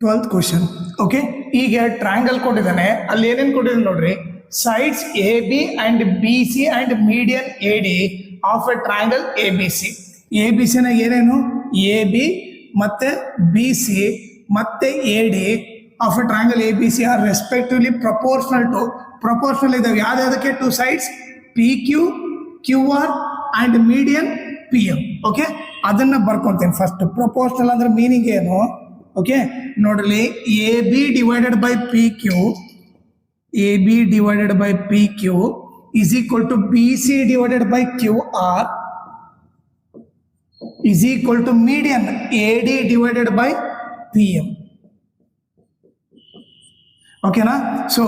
12th question. Okay, ಈಗ triangle ಕೊಟ್ಟಿದ್ದಾನೆ, ಅಲ್ಲಿ ಏನೇನು ಕೊಟ್ಟಿದ್ದಾನೆ ನೋಡ್ರಿ. Sides A B and B C and median A D of a triangle A B C. A B ಸಿನ ಏನೇನು, ಎ ಬಿ ಮತ್ತೆ ಬಿ ಸಿ ಮತ್ತೆ A D of a triangle A B C are respectively proportional ಇದಾವೆ. ಯಾವ್ದಾದಕ್ಕೆ? Two sides P Q, Q R and median P M. Okay, ಅದನ್ನ ಬರ್ಕೊಂತೀನಿ first. Proportional ಅಂದ್ರೆ meaning ಏನು? ಓಕೆ ನೋಡ್ರಿ, A B divided by P Q, A B divided by P Q is equal to BC divided by QR is equal to median AD divided by PM. ಓಕೆನಾ? So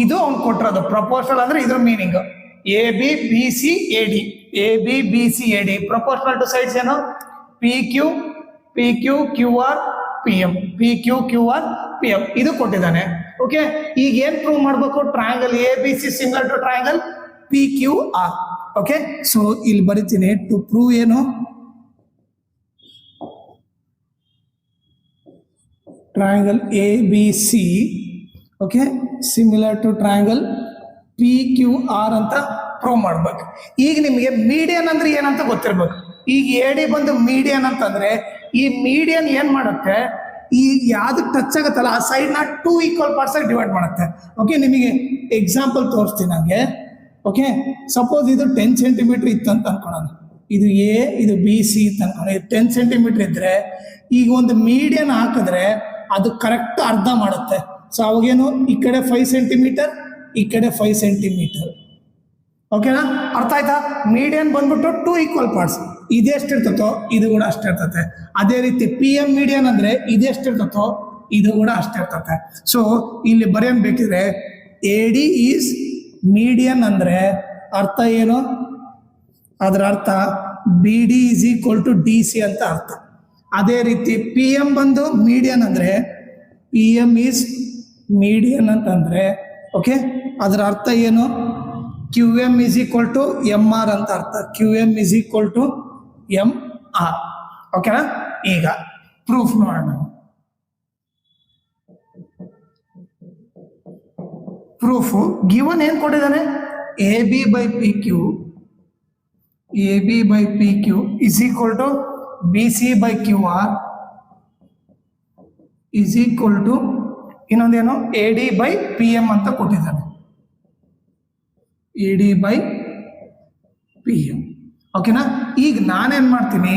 ಇದು ಅವ್ನು ಕೊಟ್ಟಿರೋದು proportional ಅಂದ್ರೆ ಇದ್ರ meaning A B B C A D, A B B C A D. Proportional to sides ಏನು? P Q, P Q, Q R, P M, P Q, Q R, P M. ಇದು ಕೊಟ್ಟಿದ್ದಾನೆ. Okay, ಈಗ ಏನ್ prove ಮಾಡ್ಬೇಕು? Triangle A B C similar to triangle P Q R. Okay, so ಇಲ್ಲಿ ಬರೀತೀನಿ. To prove ಏನು? Triangle A B C okay similar to triangle P Q R ಅಂತ prove ಮಾಡ್ಬೇಕು. ಈಗ ನಿಮಗೆ ಮೀಡಿಯನ್ ಅಂದ್ರೆ ಏನಂತ ಗೊತ್ತಿರ್ಬೇಕು. ಈಗ ಎ ಡಿ ಬಂದು ಮೀಡಿಯನ್ ಅಂತಂದ್ರೆ ಈ ಮೀಡಿಯನ್ ಏನ್ ಮಾಡುತ್ತೆ? ಈ ಯಾವ್ದಕ್ಕೆ ಟಚ್ ಆಗುತ್ತಲ್ಲ ಆ ಸೈಡ್ನ 2 ಈಕ್ವಲ್ ಪಾರ್ಟ್ಸ್ ಆಗಿ ಡಿವೈಡ್ ಮಾಡುತ್ತೆ. ಓಕೆ, ನಿಮಗೆ ಎಕ್ಸಾಂಪಲ್ ತೋರಿಸ್ತೀನಿ ನನಗೆ. ಓಕೆ, ಸಪೋಸ್ ಇದು 10 ಸೆಂಟಿಮೀಟರ್ ಇತ್ತು ಅಂತ ಅನ್ಕೊಳ್ಳೋಣ. ಇದು ಎ, ಇದು ಬಿ ಸಿ ಅಂತ ಅನ್ಕೊಳ್ಳಿ. 10 ಸೆಂಟಿಮೀಟರ್ ಇದ್ರೆ ಈಗ ಒಂದು ಮೀಡಿಯನ್ ಹಾಕಿದ್ರೆ ಅದು ಕರೆಕ್ಟ್ ಅರ್ಧ ಮಾಡುತ್ತೆ. ಸೊ ಅವಾಗೇನು, ಈ ಕಡೆ 5 ಸೆಂಟಿಮೀಟರ್, ಈ ಕಡೆ 5 ಸೆಂಟಿಮೀಟರ್. ಓಕೆನಾ? ಅರ್ಥ ಆಯ್ತಾ? ಮೀಡಿಯನ್ ಬಂದ್ಬಿಟ್ಟು 2 ಈಕ್ವಲ್ ಪಾರ್ಟ್ಸ್. ಇದೆಷ್ಟಿರ್ತತೋ ಇದು ಕೂಡ ಅಷ್ಟಿರ್ತತೆ. ಅದೇ ರೀತಿ ಪಿ ಎಂ ಮೀಡಿಯನ್ ಅಂದ್ರೆ ಇದೆಷ್ಟಿರ್ತತೋ ಇದು ಕೂಡ ಅಷ್ಟಿರ್ತತೆ. ಸೊ ಇಲ್ಲಿ ಬರೆಯನ್ ಬೇಕಿದ್ರೆ ಎ ಡಿ ಈಸ್ ಮೀಡಿಯನ್ ಅಂದ್ರೆ ಅರ್ಥ ಏನು? ಅದರ ಅರ್ಥ B D is equal to D C ಅಂತ ಅರ್ಥ. ಅದೇ ರೀತಿ ಪಿ ಎಂ ಬಂದು ಮೀಡಿಯನ್ ಅಂದ್ರೆ ಪಿ ಎಂ ಈಸ್ ಮೀಡಿಯನ್ ಅಂತಂದ್ರೆ ಓಕೆ ಅದರ ಅರ್ಥ ಏನು? Q M is equal to M R ಅಂತ ಅರ್ಥ. Q M is equal to M R. ಓಕೆನಾ? ಈಗ ಪ್ರೂಫ್ ನೋಡೋಣ. ಪ್ರೂಫ್ ಗಿವನ್ ಏನ್ ಕೊಟ್ಟಿದ್ದಾನೆ? A B by P Q, A B by P Q is equal to B C by Q R is equal to ಇನ್ನೊಂದೇನು A D by P M ಅಂತ ಕೊಟ್ಟಿದ್ದಾನೆ. A D by P M. ಓಕೆನಾ? ಈಗ ನಾನೇನ್ ಮಾಡ್ತೀನಿ,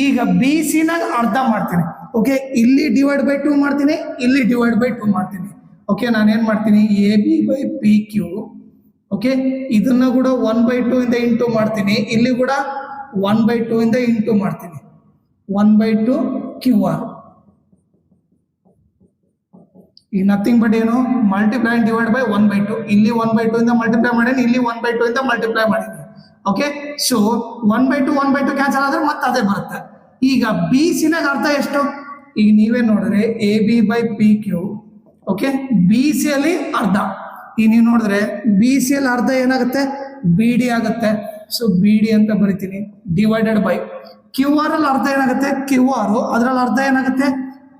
ಈಗ B ಸಿನಾಗ ಅರ್ಧ ಮಾಡ್ತೀನಿ. ಓಕೆ, ಇಲ್ಲಿ ಡಿವೈಡ್ ಬೈ 2 ಮಾಡ್ತೀನಿ, ಇಲ್ಲಿ ಡಿವೈಡ್ ಬೈ 2 ಮಾಡ್ತೀನಿ. ಓಕೆ, ನಾನೇನ್ ಮಾಡ್ತೀನಿ? A B by P Q okay ಇದನ್ನ ಕೂಡ 1/2 ಇಂದ ಇಂಟು ಮಾಡ್ತೀನಿ, ಇಲ್ಲಿ ಕೂಡ 1/2 ಇಂದ ಇಂಟು ಮಾಡ್ತೀನಿ. 1/2 ಕ್ಯೂ ಆರ್. ಈಗ ನಥಿಂಗ್ ಬಟ್ ಏನು? Multiply and divide by 1/2. ಇಲ್ಲಿ 1/2 ಇಂದ ಮಲ್ಟಿಪ್ಲೈ ಮಾಡೀನಿ, ಇಲ್ಲಿ 1/2 ಇಂದ ಮಲ್ಟಿಪ್ಲೈ ಮಾಡೀನಿ. ಓಕೆ, ಸೊ 1/2 ಕ್ಯಾನ್ಸಲ್ ಆದ್ರೆ ಮತ್ತೆ ಅದೇ ಬರುತ್ತೆ. ಈಗ ಬಿ ಸಿನಾಗ ಅರ್ಥ ಎಷ್ಟು? ಈಗ ನೀವೇ ನೋಡಿದ್ರೆ A B by P Q okay B C ಅಲ್ಲಿ ಅರ್ಧ. ಈಗ ನೀವು ನೋಡಿದ್ರೆ ಬಿ ಸಿ ಅಲ್ಲಿ ಅರ್ಧ ಏನಾಗುತ್ತೆ? ಬಿ ಡಿ ಆಗುತ್ತೆ. ಸೊ ಬಿ ಡಿ ಅಂತ ಬರಿತೀನಿ ಡಿವೈಡೆಡ್ ಬೈ ಕ್ಯೂ ಆರ್ ಅಲ್ಲಿ ಅರ್ಧ ಏನಾಗುತ್ತೆ? Q R. ಅದ್ರಲ್ಲಿ ಅರ್ಧ ಏನಾಗುತ್ತೆ?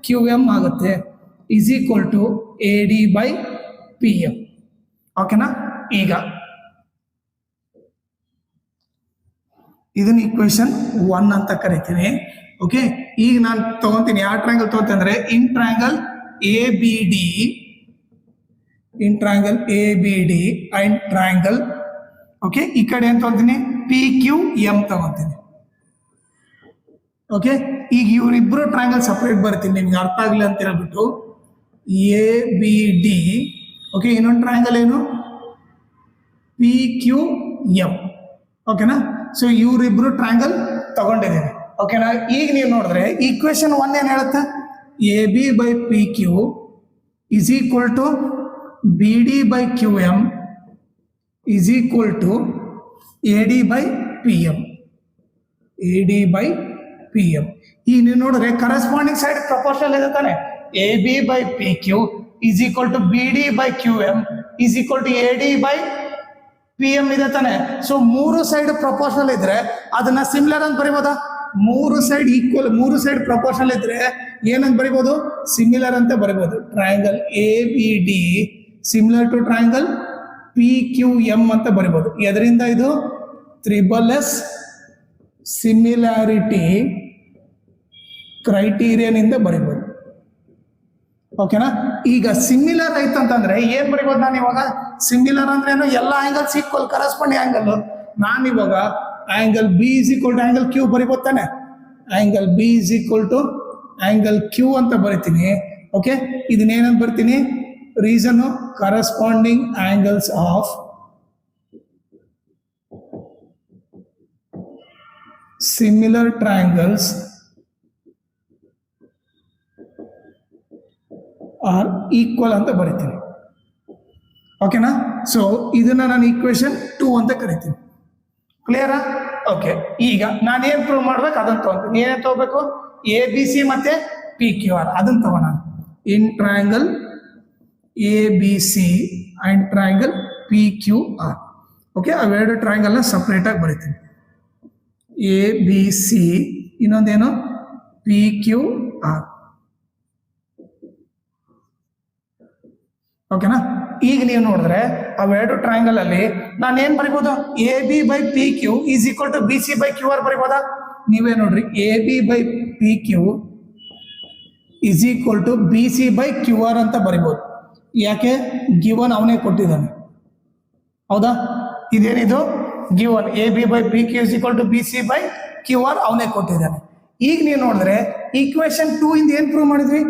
ಕ್ಯೂ ಎಂ ಆಗುತ್ತೆ. Is equal to A D by P M. ಓಕೆನಾ? ಈಗ ಇದನ್ನ ಈಕ್ವೇಶನ್ 1 ಅಂತ ಕರಿತೀನಿ. ಓಕೆ, ಈಗ ನಾನು ತಗೊಂತೀನಿ ಯಾವ ಟ್ರಯಾಂಗಲ್ ತಗೋತೀನಿ ಅಂದ್ರೆ in triangle A B D, in triangle A B D and triangle okay ಈ ಕಡೆ ಏನ್ ತಗೊಂತೀನಿ? ಪಿ ಕ್ಯೂ ಎಂ ತಗೊಂತೀನಿ. ಓಕೆ, ಈಗ ಇವರಿಬ್ರು ಟ್ರಯಾಂಗಲ್ ಸಪ್ರೇಟ್ ಬರ್ತೀನಿ, ನಿಮ್ಗೆ ಅರ್ಥ ಆಗ್ಲಿ ಅಂತ ಹೇಳ್ಬಿಟ್ಟು ಎ ಬಿ ಡಿ ಓಕೆ ಇನ್ನೊಂದು ಟ್ರಯಾಂಗಲ್ ಏನು? P Q M. ಓಕೆನಾ? ಸೊ ಇವರಿಬ್ರು ಟ್ರಯಾಂಗಲ್ ತಗೊಂಡಿದ್ದೀನಿ. ಓಕೆನಾ? ಈಗ ನೀವು ನೋಡಿದ್ರೆ ಈಕ್ವೇಶನ್ 1 ಏನ್ ಹೇಳುತ್ತೆ? A B by P Q is equal to B D by Q M is equal to A D by P M. A D by P M. ಈಗ ನೀವು ನೋಡಿದ್ರೆ ಕರೆಸ್ಪಾಂಡಿಂಗ್ ಸೈಡ್ ಪ್ರಪೋರ್ಷನಲ್ ಇದೆ ತಾನೆ? A B by P Q is equal to B D by Q M is equal to A D by P M ಇದೆ ತಾನೆ? So 3 side proportional ಇದ್ರೆ ಅದನ್ನ similar ಅಂತ ಬರೀಬೋದಾ? ಮೂರು ಸೈಡ್ ಈಕ್ವಲ್, ಮೂರು ಸೈಡ್ ಪ್ರಪೋರ್ಷನಲ್ ಇದ್ರೆ ಏನಂತ ಬರಿಬೋದು, ಸಿಮಿಲರ್ ಅಂತ ಬರಿಬೋದು. Triangle A B D similar to triangle P Q M ಅಂತ ಬರಿಬೋದು. ಎದರಿಂದ ಇದು ತ್ರಿಬಲ್ ಎಸ್ ಸಿಮಿಲಾರಿಟಿ ಕ್ರೈಟೀರಿಯನ್ ಇಂದ ಬರಿಬೋದು. ಓಕೆನಾ. ಈಗ ಸಿಮಿಲರ್ ಐತಂತಂದ್ರೆ ಏನ್ ಬರಿಬೋದು ನಾನು ಇವಾಗ, ಸಿಮಿಲರ್ ಅಂದ್ರೆ ಏನು, ಎಲ್ಲ ಆಂಗಲ್ಸ್ ಈಕ್ವಲ್ ಕರೆಸ್ಪಾಂಡಿಂಗ್ ಆಂಗಲ್. ನಾನು ಇವಾಗ angle B is equal to angle Q ಬರಿಬೋದು ತಾನೆ, angle B is equal to angle Q ಅಂತ ಬರಿತೀನಿ. ಓಕೆ, ಇದನ್ನೇನಂತ ಬರ್ತೀನಿ, reason corresponding angles of similar triangles are equal ಅಂತ ಬರಿತೀನಿ. ಓಕೆನಾ. ಸೊ ಇದನ್ನ ನಾನು ಈಕ್ವೇಶನ್ 2 ಅಂತ ಕರಿತೀನಿ. ಕ್ಲಿಯರಾ? ಓಕೆ, ಈಗ ನಾನೇನು ಪ್ರೂವ್ ಮಾಡ್ಬೇಕು ಅದನ್ನು ತಗೊಂತೀನಿ. ಏನೇನು ತಗೋಬೇಕು, ಎ ಬಿ ಸಿ ಮತ್ತೆ ಪಿ ಕ್ಯೂ ಆರ್ ಅದನ್ನು ತಗೋಣ. In triangle A B C and triangle P Q R. Okay, ಅವೆರಡು ಟ್ರಯಾಂಗಲ್ನ ಸಪ್ರೇಟಾಗಿ ಬರಿತೀನಿ. ಎ ಬಿ ಸಿ, ಇನ್ನೊಂದೇನು ಪಿ ಕ್ಯೂ ಆರ್. ಓಕೆನಾ. ಈಗ ನೀವು ನೋಡಿದ್ರೆ ಅವೆರಡು ಟ್ರಯಾಂಗಲ್ ಅಲ್ಲಿ ನಾನು ಏನ್ ಬರಿಬೋದು, A B by P Q is equal to B C by Q R ಬರಿಬೋದಾ? ನೀವೇ ನೋಡ್ರಿ, A B by P Q is equal to B C by Q R ಅಂತ ಬರಿಬೋದು. ಯಾಕೆ, ಗಿವನ್ ಅವನೇ ಕೊಟ್ಟಿದ್ದಾನೆ, ಹೌದಾ? ಇದೇನಿದು given A B by P Q is equal to B C by Q R ಅವನೇ ಕೊಟ್ಟಿದ್ದಾನೆ. ಈಗ ನೀವು ನೋಡಿದ್ರೆ ಈಕ್ವೇಶನ್ 2 ಇಂದ ಏನ್ ಪ್ರೂವ್ ಮಾಡಿದ್ವಿ,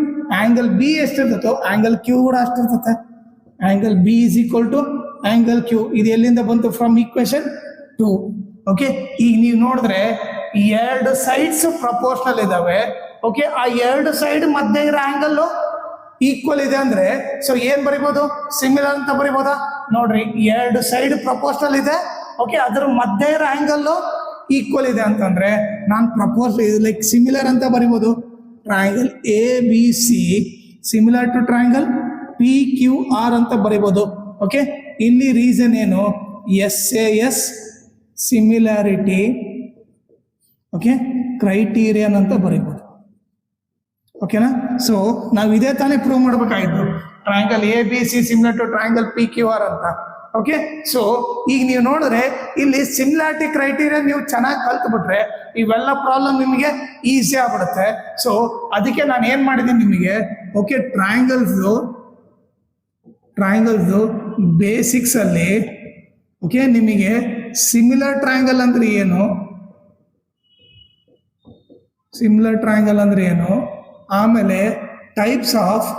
ಆಂಗಲ್ ಬಿ ಎಷ್ಟಿರ್ತೋ ಆಂಗಲ್ ಕ್ಯೂ ಕೂಡ ಅಷ್ಟಿರ್ತತೆ. Angle B is equal to angle Q, ಇದು ಎಲ್ಲಿಂದ ಬಂತು, ಫ್ರಮ್ ಈಕ್ವೇಶನ್ 2. ಓಕೆ, ಈಗ ನೀವು ನೋಡಿದ್ರೆ ಎರಡು ಸೈಡ್ಸ್ ಪ್ರಪೋರ್ಷನಲ್ ಇದಾವೆ. ಓಕೆ, ಆ ಎರಡು ಸೈಡ್ ಮಧ್ಯೆ ಇರೋ ಆಂಗಲ್ ಈಕ್ವಲ್ ಇದೆ ಅಂದ್ರೆ ಸೊ ಏನ್ ಬರಿಬೋದು, ಸಿಮಿಲರ್ ಅಂತ ಬರಿಬೋದಾ? ನೋಡ್ರಿ, ಎರಡು ಸೈಡ್ ಪ್ರಪೋರ್ಷನಲ್ ಇದೆ. ಓಕೆ, ಅದ್ರ ಮಧ್ಯೆ ಇರೋ ಆಂಗಲ್ ಈಕ್ವಲ್ ಇದೆ ಅಂತಂದ್ರೆ ನಾನು ಪ್ರಪೋಸ್ ಲೈಕ್ ಸಿಮಿಲರ್ ಅಂತ ಬರಿಬೋದು. Triangle A B C similar to triangle P Q R ಅಂತ ಬರಿಬೋದು. ಓಕೆ, ಇಲ್ಲಿ ರೀಸನ್ ಏನು, S A S similarity okay criterion ಅಂತ ಬರಿಬೋದು. ಓಕೆನಾ. ಸೊ ನಾವು ಇದೇ ತಾನೇ ಪ್ರೂವ್ ಮಾಡ್ಬೇಕಾಗಿತ್ತು, triangle A B C similar to triangle P Q R ಅಂತ. ಓಕೆ, ಸೊ ಈಗ ನೀವು ನೋಡಿದ್ರೆ ಇಲ್ಲಿ ಸಿಮಿಲಾರಿಟಿ ಕ್ರೈಟೀರಿಯಾ ನೀವು ಚೆನ್ನಾಗಿ ಕಲ್ತ್ಬಿಟ್ರೆ ಇವೆಲ್ಲ ಪ್ರಾಬ್ಲಮ್ ನಿಮಗೆ ಈಸಿ ಆಗ್ಬಿಡುತ್ತೆ. ಸೊ ಅದಕ್ಕೆ ನಾನು ಏನು ಮಾಡಿದ್ದೀನಿ ನಿಮಗೆ, ಓಕೆ, ಟ್ರಯಾಂಗಲ್ಸು ಬೇಸಿಕ್ಸ್ ಅಲ್ಲಿ ಓಕೆ ನಿಮಗೆ ಸಿಮಿಲರ್ ಟ್ರಯಾಂಗಲ್ ಅಂದ್ರೆ ಏನು, ಸಿಮಿಲರ್ ಟ್ರಯಾಂಗಲ್ ಅಂದ್ರೆ ಏನು, ಆಮೇಲೆ ಟೈಪ್ಸ್ ಆಫ್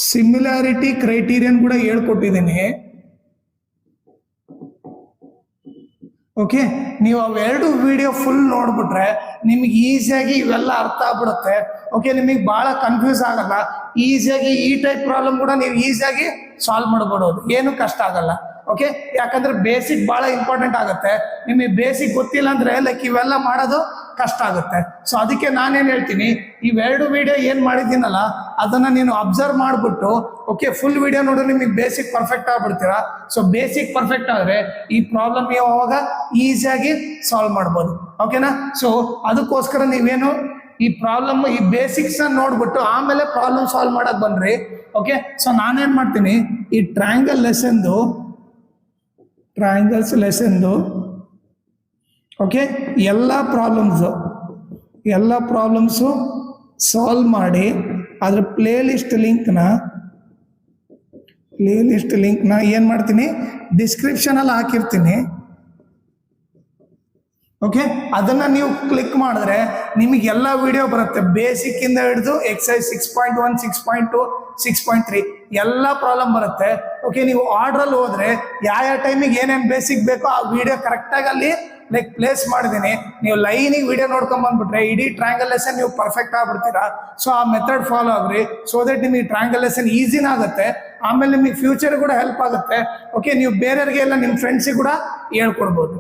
ಸಿಮಿಲಾರಿಟಿ ಕ್ರೈಟೀರಿಯನ್ ಕೂಡ ಹೇಳ್ಕೊಟ್ಟಿದ್ದೀನಿ. ಓಕೆ, ನೀವು ಅವೆರಡು ವಿಡಿಯೋ ಫುಲ್ ನೋಡ್ಬಿಟ್ರೆ ನಿಮ್ಗೆ ಈಸಿಯಾಗಿ ಇವೆಲ್ಲ ಅರ್ಥ ಆಗ್ಬಿಡುತ್ತೆ. ಓಕೆ, ನಿಮಗೆ ಭಾಳ ಕನ್ಫ್ಯೂಸ್ ಆಗಲ್ಲ. ಈಸಿಯಾಗಿ ಈ ಟೈಪ್ ಪ್ರಾಬ್ಲಮ್ ಕೂಡ ನೀವು ಈಸಿಯಾಗಿ ಸಾಲ್ವ್ ಮಾಡ್ಬಿಡೋದು, ಏನು ಕಷ್ಟ ಆಗಲ್ಲ. ಓಕೆ, ಯಾಕಂದ್ರೆ ಬೇಸಿಕ್ ಭಾಳ ಇಂಪಾರ್ಟೆಂಟ್ ಆಗುತ್ತೆ. ನಿಮಗೆ ಬೇಸಿಕ್ ಗೊತ್ತಿಲ್ಲ ಅಂದ್ರೆ ಲೈಕ್ ಇವೆಲ್ಲ ಮಾಡೋದು ಕಷ್ಟ ಆಗುತ್ತೆ. ಸೊ ಅದಕ್ಕೆ ನಾನೇನು ಹೇಳ್ತೀನಿ, ಇವೆರಡು ವಿಡಿಯೋ ಏನು ಮಾಡಿದ್ದೀನಲ್ಲ ಅದನ್ನು ನೀನು ಅಬ್ಸರ್ವ್ ಮಾಡಿಬಿಟ್ಟು ಓಕೆ ಫುಲ್ ವಿಡಿಯೋ ನೋಡಿದ್ರೆ ನಿಮಗೆ ಬೇಸಿಕ್ ಪರ್ಫೆಕ್ಟ್ ಆಗ್ಬಿಡ್ತೀರಾ. ಸೊ ಬೇಸಿಕ್ ಪರ್ಫೆಕ್ಟ್ ಆದರೆ ಈ ಪ್ರಾಬ್ಲಮ್ ನೀವು ಅವಾಗ ಈಸಿಯಾಗಿ ಸಾಲ್ವ್ ಮಾಡ್ಬೋದು. ಓಕೆನಾ. ಸೊ ಅದಕ್ಕೋಸ್ಕರ ನೀವೇನು ಈ ಪ್ರಾಬ್ಲಮ್ ಈ ಬೇಸಿಕ್ಸ್ ನೋಡ್ಬಿಟ್ಟು ಆಮೇಲೆ ಪ್ರಾಬ್ಲಮ್ ಸಾಲ್ವ್ ಮಾಡಕ್ ಬನ್ರಿ. ಓಕೆ, ಸೊ ನಾನೇನು ಮಾಡ್ತೀನಿ, ಈ ಟ್ರಯಾಂಗಲ್ಸ್ ಲೆಸನ್ದು ಓಕೆ ಎಲ್ಲ ಪ್ರಾಬ್ಲಮ್ಸು ಸಾಲ್ವ್ ಮಾಡಿ ಅದ್ರ ಪ್ಲೇಲಿಸ್ಟ್ ಲಿಂಕ್ನ ಏನು ಮಾಡ್ತೀನಿ, ಡಿಸ್ಕ್ರಿಪ್ಷನಲ್ಲಿ ಹಾಕಿರ್ತೀನಿ. ಓಕೆ, ಅದನ್ನು ನೀವು ಕ್ಲಿಕ್ ಮಾಡಿದ್ರೆ ನಿಮಗೆ ಎಲ್ಲ ವಿಡಿಯೋ ಬರುತ್ತೆ, ಬೇಸಿಕ್ಕಿಂದ ಹಿಡಿದು ಎಕ್ಸೈಸ್ 6.1 6.2 6.3 ಎಲ್ಲ ಪ್ರಾಬ್ಲಮ್ ಬರುತ್ತೆ. ಓಕೆ, ನೀವು ಆರ್ಡ್ರಲ್ಲಿ ಹೋದರೆ ಯಾವ ಟೈಮಿಗೆ ಏನೇನು ಬೇಸಿಕ್ ಬೇಕೋ ಆ ವಿಡಿಯೋ ಕರೆಕ್ಟಾಗಿ ಅಲ್ಲಿ ಲೈಕ್ ಪ್ಲೇಸ್ ಮಾಡಿದ್ದೀನಿ. ನೀವು ಲೈನಿಗೆ ವಿಡಿಯೋ ನೋಡ್ಕೊಂಡ್ ಬಂದ್ಬಿಟ್ರೆ ಇಡೀ ಟ್ರಯಾಂಗಲ್ ಲೆಸನ್ ನೀವು ಪರ್ಫೆಕ್ಟ್ ಆಗ್ಬಿಡ್ತೀರಾ. ಸೊ ಆ method follow agri, so that ನಿಮಗೆ ಟ್ರಯಾಂಗಲ್ ಲೆಸನ್ ಈಸಿನ ಆಗುತ್ತೆ. ಆಮೇಲೆ ನಿಮಗೆ ಫ್ಯೂಚರ್ ಕೂಡ ಹೆಲ್ಪ್ ಆಗುತ್ತೆ. ಓಕೆ, ನೀವು ಬೇರೆಯವ್ರಿಗೆ ಎಲ್ಲ ನಿಮ್ಮ ಫ್ರೆಂಡ್ಸಿಗೆ ಕೂಡ ಹೇಳ್ಕೊಡ್ಬೋದು.